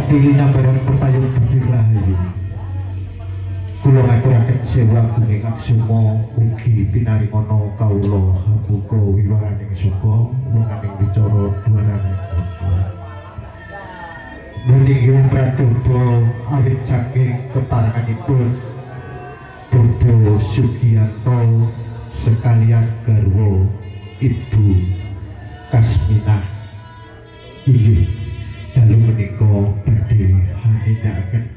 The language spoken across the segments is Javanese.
badhe nambaran pepayung budi rahayu. Kula ngaturaken sewa gunging aksuma ugi pinaringana kawula buka wiwaraning suka wonganing wicara duaraning Meninggih Pratoba awit saking keparenganipun Bobo Sugiyanto sekalian garwa Ibu Kasminah inggih dalu menika badhe hanindakaken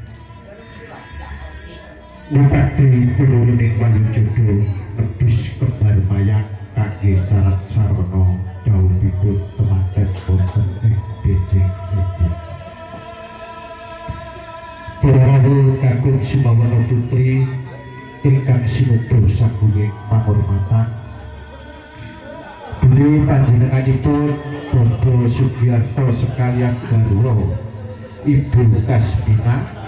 Bupati Purworejo Walujodo nebus kembar mayang kangge syarat sarana dawuhipun temanten wonten ing Bejing-bejing. Para kakung Simawana putri ingkang sinuduh sagunging pangurmatan. Beliau panjenenganipun Bobo Sugiyanto sekalian garwa Ibu Kasminah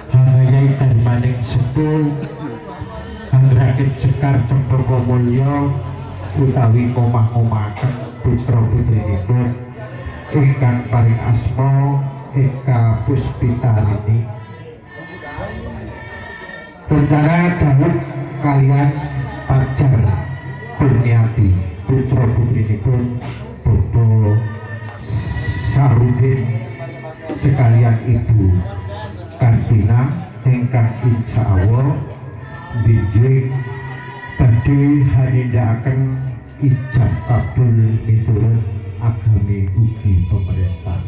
Hangayai Darmaning Sepuh Anggraket Sekar Cempaka Mulya utawi ngomah-ngomahaken putra putrinipun ingkang paring asma Eka Puspitarini. Rencana Daud kalian Pajar Kurniati putra putrinipun Bobo Sarudin sekalian Ibu Kartina ingkang insyaallah bijih badhe hanindakaken ijab kabul miturut agami ugi pemerintah.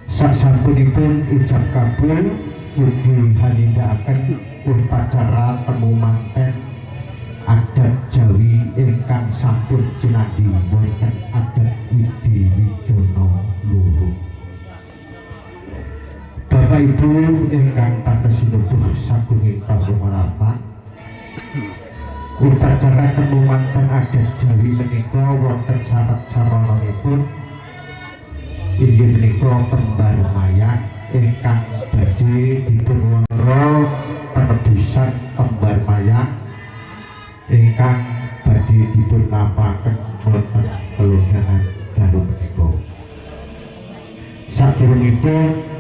Sasampunipun ijab kabul ugi hanindakaken upacara temu manten adat Jawi ingkang sampun jinadi wonten adat Widi Widono Luhur. Bapak Ibu ingkang tansah sinuduh sagunging pangurmatan, upacara temu manten adat Jawi menika wonten syarat sarananipun inggih menika kembar mayang ingkang badhe dipunwara penebusan kembar mayang ingkang badhe dipun nampaken wonten kelurahan dalu menika. Sadurungipun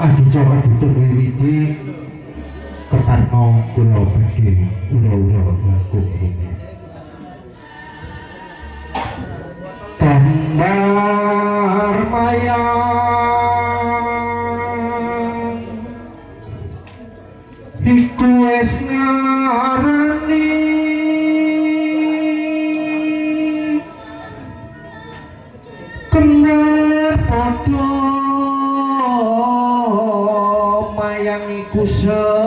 adicara dipun wiwiti ketarna kula badhe ura-ura langkung rumiyin. Kembar mayang iku wis ngarani kembar padha mayang iku sekar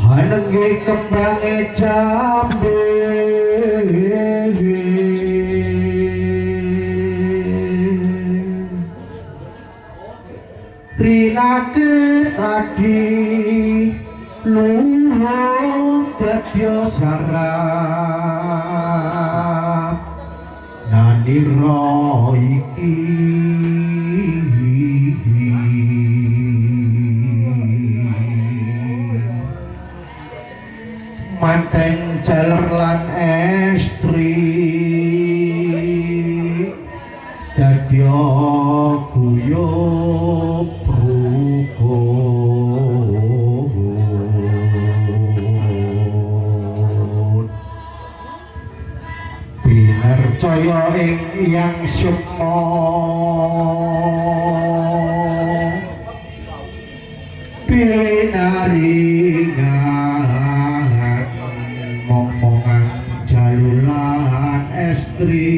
hanengge kembange jambe rinake tadi luhur dadya sarap nanira iki manten jaler lan estri dadya guyub rukun pinercaya ing yang sukma pinaringan momongan jalulan estri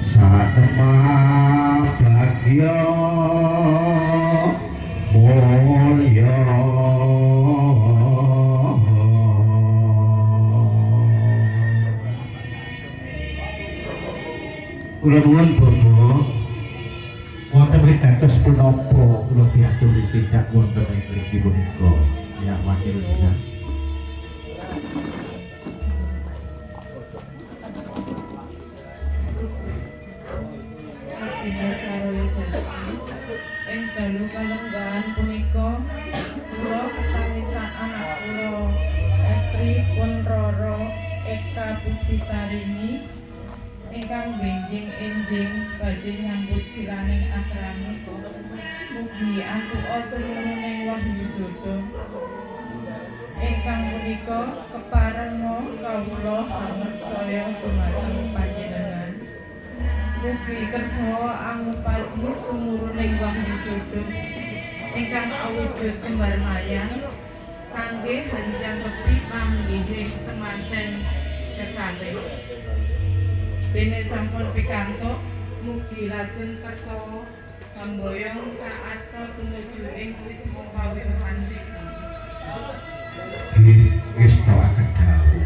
satema bagya mulya kula nuwun Bobo wonten wigatos punapa kula diaturi tindak wonten ing mriki punika ya wakil bisa. Ing dalu kalenggahan punika kula ketawisan anak Kula Estri pun Roro Eka Puspitarini ingkang benjing enjing badhe nyambut silaning akrami. Mugi antuka seluruhing wahyu dodo. Ingkang punika keparenga kawula pamercaya dumateng panjenengan. Mugi kersa angupadi tumuruning wahyu dodo ingkang awujud kembar mayang kangge hanjang repi manggih temanten kekalih. Dene sampun pikantuk mugi lajeng kersa kamboyong kang asta tumuju ing wisma pawiluhan mriki. Ngestakaken dawuh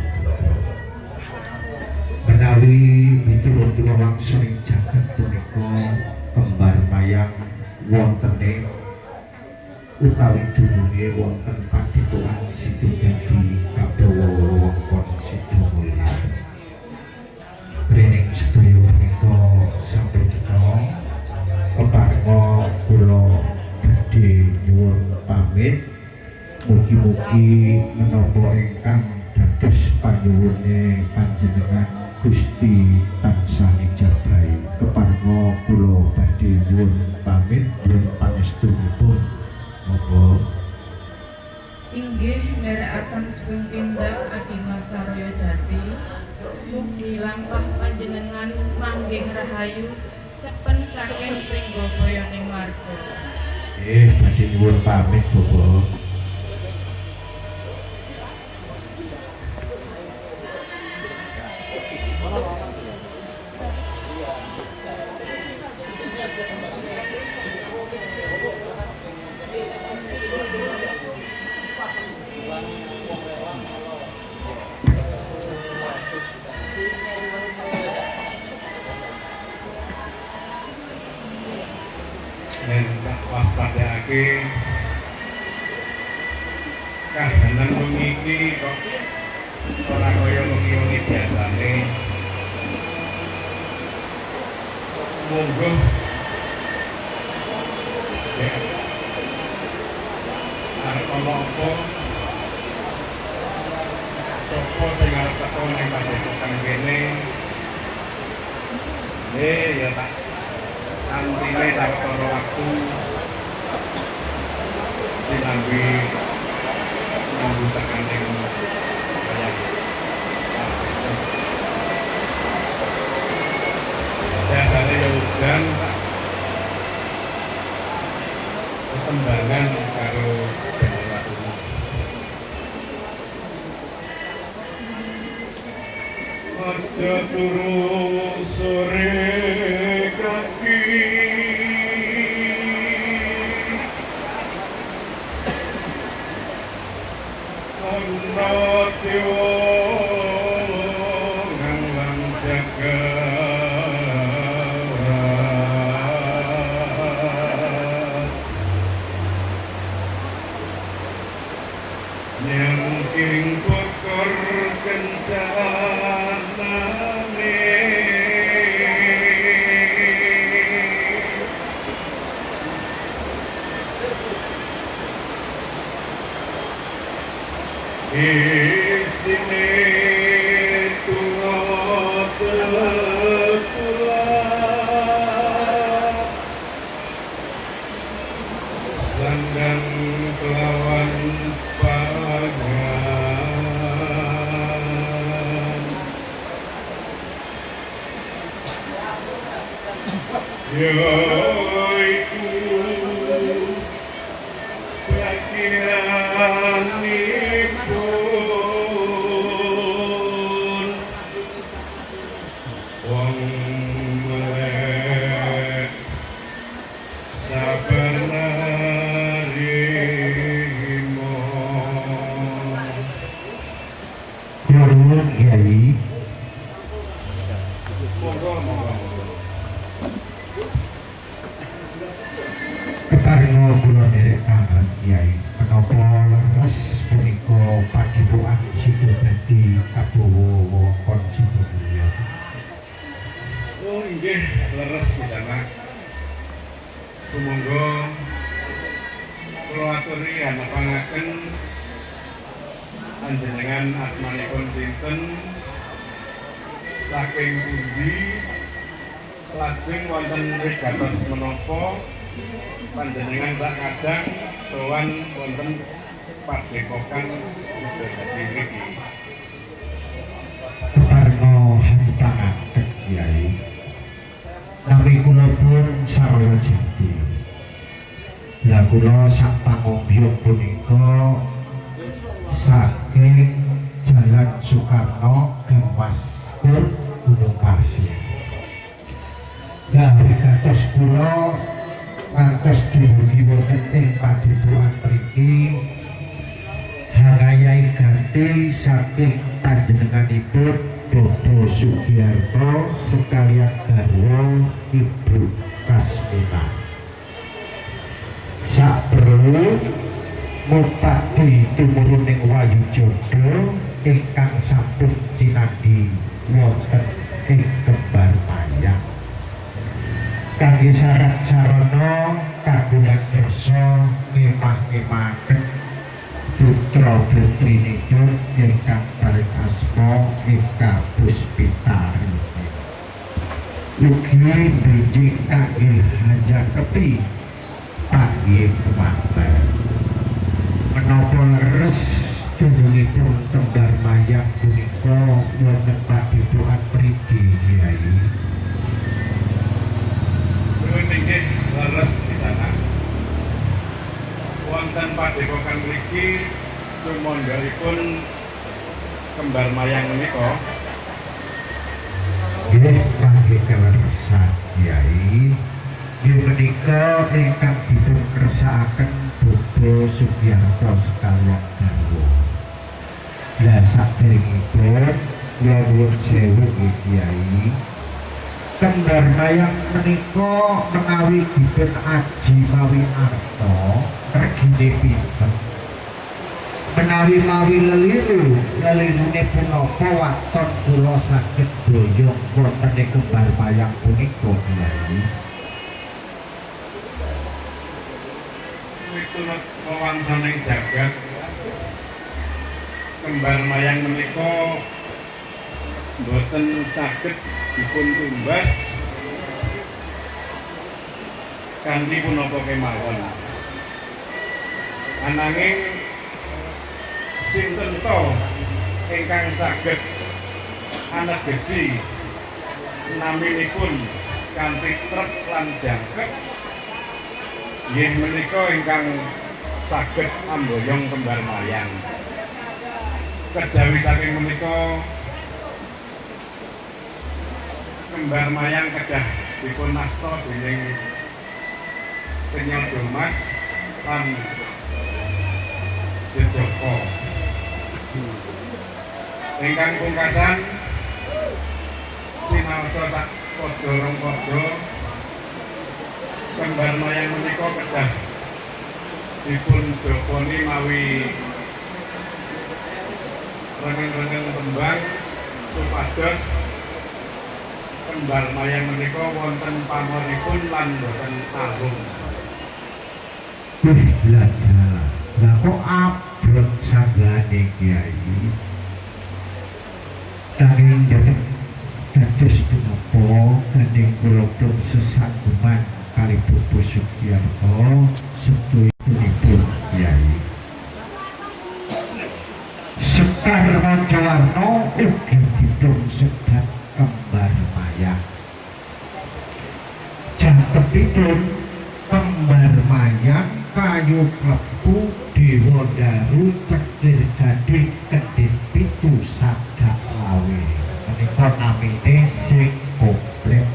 menawi miturut kula wangsul ing jagat punika kembar mayang wontene utawi dununge wonten padhetokan Sidodadi Kabawa wewengkon Sidomulya. Rening sedaya menika sampedina keparenga kula badhe nyuwun pamit. Mugi-mugi menapa ingkang dados panyuwune panjenengan Gusti tansah ijabahi. Keparenga kula badhe nyuwun pamit nyuwun pangestunipun. Monggo Inggih nderekaken sugeng tindak Adimas Saraya Jati. Mugi lampah panjenengan manggih rahayu sepen saking pringgabayaning marga. badhe nyuwun pamit Bapak. dan waspadake kahanan wengi iki kok ora kaya wengi-wengi biasane. Monggo ya arep ana apa sapa sing arep teko ning padepokan kene ya tak antine sawetara waktu sinambi nyambutaken ing wayang. Biasane ya udan perkembangan karo Benewatu. Aja turu sore kaki ana dewa nglang jagat nyangking kokor kencanane isine tungo tekula landang kelawan pangan yaiku bagianipun wong melek sabar narimo. Kula nuwun Kyai. Keparenga kula nderekaken Kyai menapa leres punika padepokan Sidodadi Kabawa wewengkon Sidomulya. Oh inggih leres pisanan. Sumangga kula aturi anapangaken Panjenengan asmanipun sinten? Saking pundi? Lajeng wonten wigatos menapa panjenengan sak kadang sowan wonten padepokan Widodadi niki? Keparno hantangaken Kyai. Nami kula pun saraya jati. Lah kula sak pangombyong punika saking Jalan Soekarno Gang Maskur Gunung Pasir. Lah wigatos kula ngantos dumugi wonten ing padepokan mriki hangayai ganti saking panjenenganipun Dodo Sugiarto sekalian garwa Ibu Kasmina. Sak perlu mupati tumuruning wayu jodo ingkang sampun cinandi wonten ing Kembar Mayang. Kangge syarat sarana kagungan kersa ngemah-ngemaken putra putrinipun ingkang paring asma Eka Puspitari. Ugi benjing kangge hajaketi panggih kemanten. Menapa leres dunungipun Kembar Mayang punika wonten padepokan mriki Kyai? Nuwun inggih leres di sana. Wonten padepokan mriki sumanggaipun Kembar Mayang menika Nggih panggih kaleresan Kyai. Nggih menika ingkang dipun kersakaken Dodo Sugiarto sekalian garwa. Lah saderengipun kula nuwun sewu nggih Kyai. Kembar Mayang menika menawi dipun aji mawi arta regine pinten. Menawi mawi lelirune punapa waton kula saged boyong wonten ing Kembar Mayang punika Kyai. miturut wewantaning jagat Kembar Mayang menika boten saged dipun tumbas kanthi punapa kemawon. Ananging sinten to ingkang saged anegesi naminipun kanthi trep lan jangkep inggih menika ingkang saged amboyong Kembar Mayang. Kejawi saking menika Kembar Mayang kedah dipun asta dening Penyodo Mas lan Jejoko. Ingkang pungkasan sinaosa sak padha rong padha Kembar Mayang menika kedah dipun joponi mawi rengeng-rengeng tembang supados Kembar Mayang menika wonten pamoripun lan boten agung. Lah kok abot sanggane Kyai. Kanging dados punapa kandhing kula pun sesaguman kali Dodo Sugiarto setuhipun Kyai. Sekar Rajawarna ugi dipun sebat Kembar Mayang. Jantepipun Kembar Mayang kayu klepu Dewa Daru cekir gading kedhit pitu sadak lawe. Menika namine sing komplit.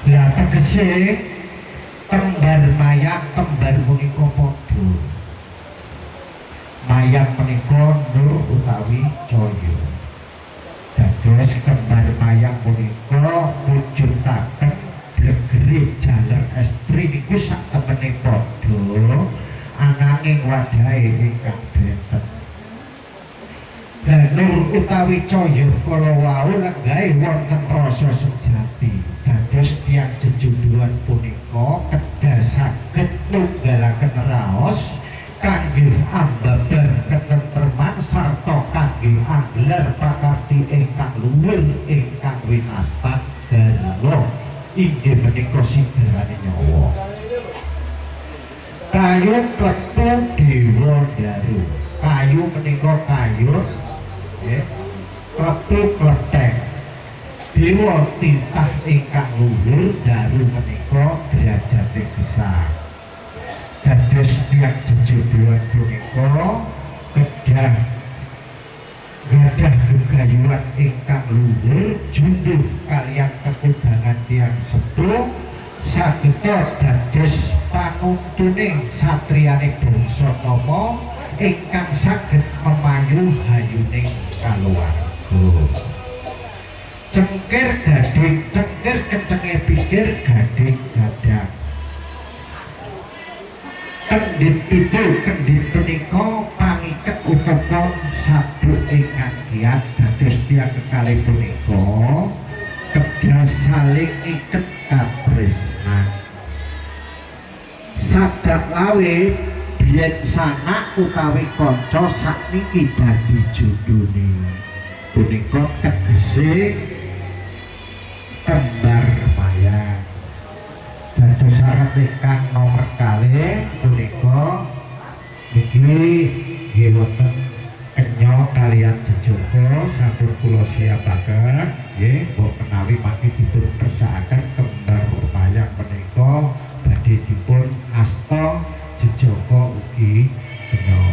Lah tegese Kembar Mayang kembar punika padha. Mayang menika nur utawi caya. Dados Kembar Mayang punika mujudaken gregere jaler estri niku sak temene padha ananging wadahe ingkang benten. Lah nur utawi caya kala wau lenggahe wonten rasa sejati. Dados tiyang jejunduhan punika kedah saged nunggalaken raos kangge ambabar ketentrem Allah inggih menika sidarane nyawa. Kayu kletu dewa daru. Kayu menika kayu nggih. Kletu kletek. Dewa titah ingkang luhur daru menika derajate gesang. Dados tiyang jejodhoan punika kedah gadah gegayuhan ingkang luhur junduh kaliyan ketubangan tiyang sepuh sageta dados panuntuning satriyane bangsa Tama ingkang saged memayu hayuning kaluwarga. Cengkir gading, cengkir kencenge pikir gading gadang. Kendhit itu kendhit punika pangiket utawa sabuk ingkang kiyat dados tiyang kekalih punika kedah saling iket katresnan. Sadak lawe biyen sanak utawi kanca sakniki dadi jodhone. Punika tegese kembar mayang. Dados syarat ingkang nomor kalih punika niki nggih wonten kenya kaliyan jejaka sampun kula siapaken nggih mbok menawi mangke dipun persakaken kembar mayang menika badhe dipun asta jejaka ugi kenya.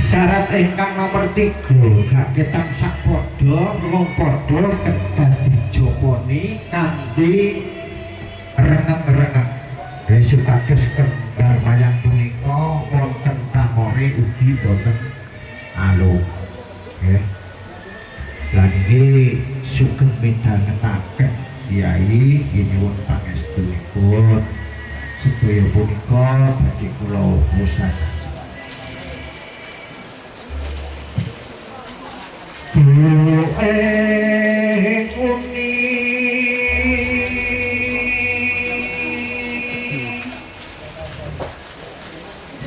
Syarat ingkang nomor 3 gak ketang sak padha rong padha kedah dijoponi kanthi reneng-reneng. Supados kembar mayang punika wonten pamore ugi wonten alung. Nggih. Lan iki sugeng midhangetaken Kyai nyuwun pangestunipun sedaya punika badhe kula musahaken.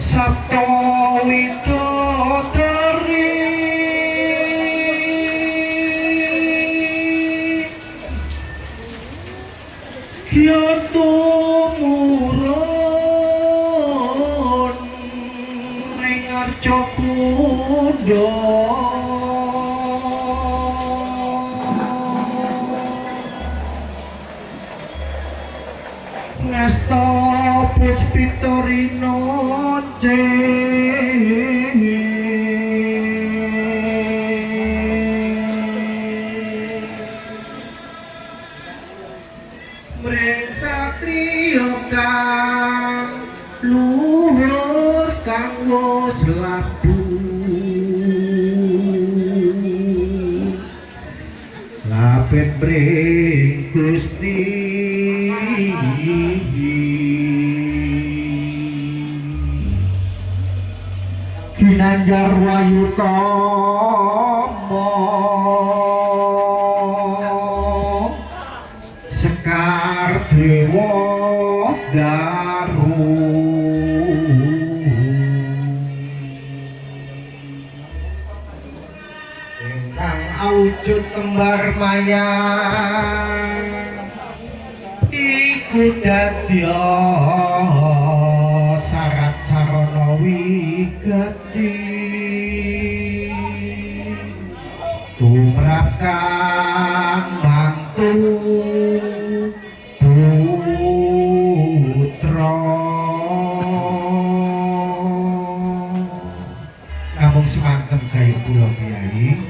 Sabto widodari ya tumurun ning arca kundha ngasta puspitorino mreng satriya kang luhur kang wis labu lapet mreng Gusti Ginanjar Wayutama Sekar Dewa Daru ingkang awujud kembar mayang iku dadya syarat sarana wigati tumrap kang mantu putra namung semanten gayuh kula Kyai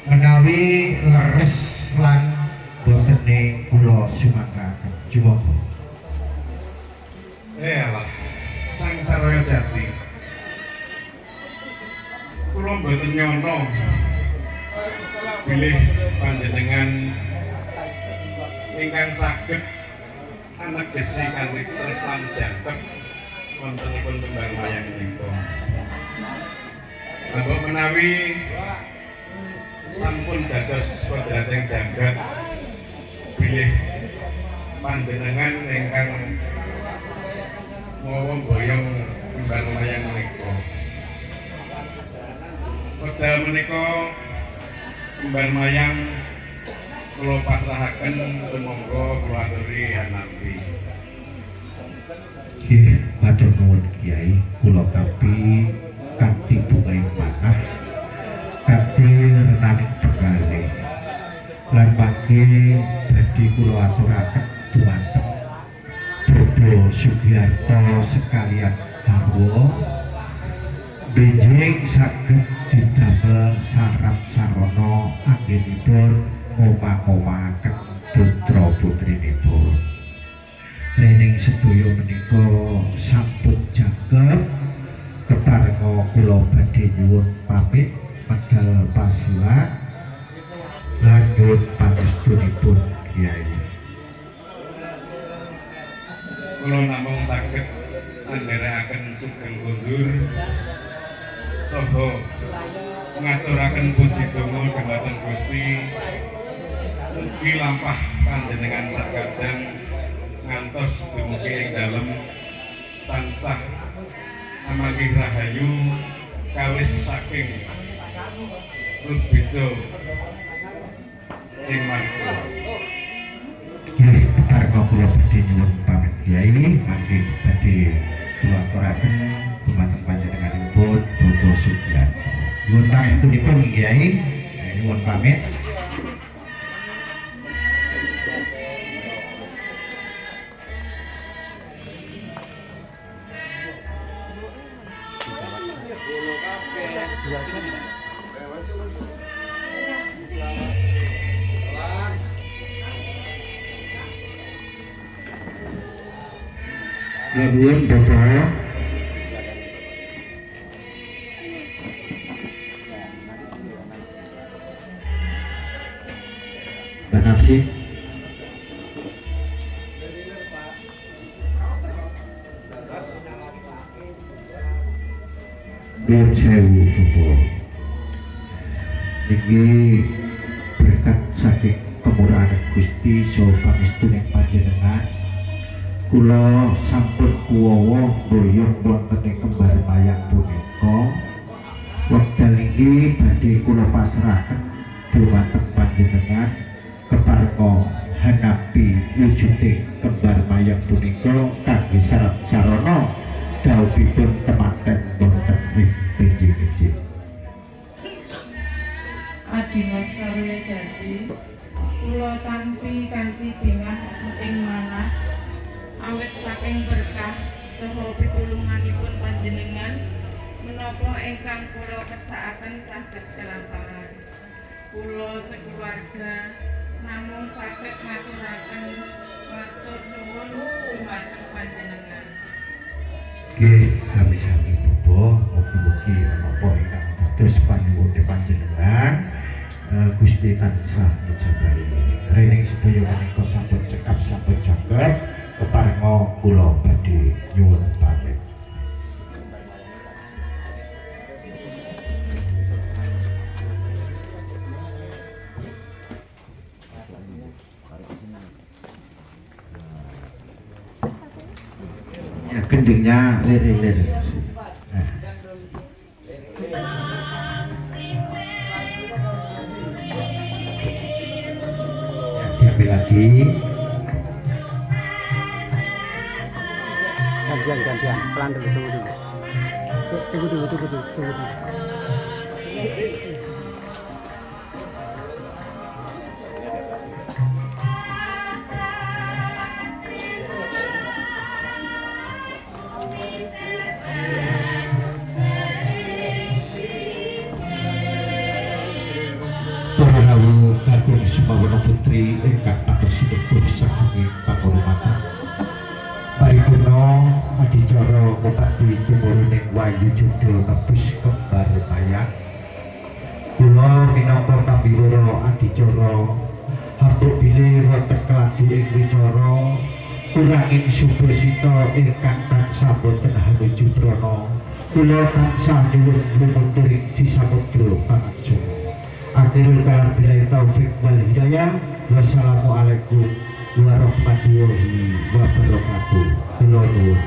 menawi leres lan botene kula sumangkaken jumoga. Lah, sang saraya jati. Kula mboten nyono bilih panjenengan ingkang saged anak gesi kanthi lan jantep wontenipun kembar mayang menika. Mbok menawi sampun dados kodrating jagat bilih panjenengan ingkang mawa boyong kembar mayang menika. Wekdal menika kembar mayang kula pasrahaken sumangga kula aturi hanampi. Nggih, matur nuwun Kyai, kula kapi kanthi bunga manah kanthi renaning begali lan mangke badhe kula aturaken dumateng Bobo Sugiarto sekalian garwa benjing saged didamel sarap sarana anggenipun ngomah-ngomahaken putra putrinipun. Rening sedaya menika sampun jagep keparenga kula badhe nyuwun pamit medal pasilat lan nyuwun pangestunipun Kyai. Kula namung saged andherekaken sugeng kondur saha ngaturaken puji donga dhumateng Gusti mugi lampah panjenengan sakadang ngantos dumugi ing dalem tansah amanggih rahayu kawis saking Rubeda ing marga. Nggih, keparenga kula badhe nyuwun pamit Kyai, mangke badhe kula aturaken dumateng panjenenganipun Bobo Sugiarto. Nyuwun pangestunipun Kyai, nyuwun pamit. Nuwun Bapak. Benar sih. Nuwun sewu Bapak. Niki berkat saking kemurahan Gusti saha pangestuning panjenengan kula sampun kuwawa mboyong wonten ing kembar mayang punika. Wekdal iki badhe kula pasrahaken dhumateng panjenengan keparenga hanapi wujuding kembar mayang punika kangge sarana dawuhipun temanten wonten ing pinjing-pinjing. Adimas Sarya Jati, kula tampi kanthi bingah ing manah awit saking berkah saha pitulunganipun panjenengan menapa ingkang kula kersakaken saged kelampahan. Kula sekeluarga namung saged ngaturaken matur nuwun dhumateng panjenengan. Nggih, sami-sami Bapak, mugi-mugi menapa ingkang dados panyuwun panjenengan Gusti tansah mujabahi. Rening sedaya menika sampun cekap sampun jagep keparenga kula badhe nyuwun pamit. Ya, gendingnya lirik-lirik. Diambil lagi. Gantian, pelan dulu, tunggu dulu. Para rawuh kagem Sumawana Putri ingkang patesinipun saking pangurmatan. Paripurna adicara Bupati Jemurining Wayu Judha nebus kembar mayang. Kula minangka pambiwara adicara hambuk bilih wonten keladi ing wicara kuranging subasita ingkang tansah boten hanuju prana. Kula tansah nyuwun lumaturing sisamudra pangaksara. Akhirul kalam billahi taufik wal hidayah. Wassalamualaikum warahmatullahi wabarakatuh. Kula nuwun.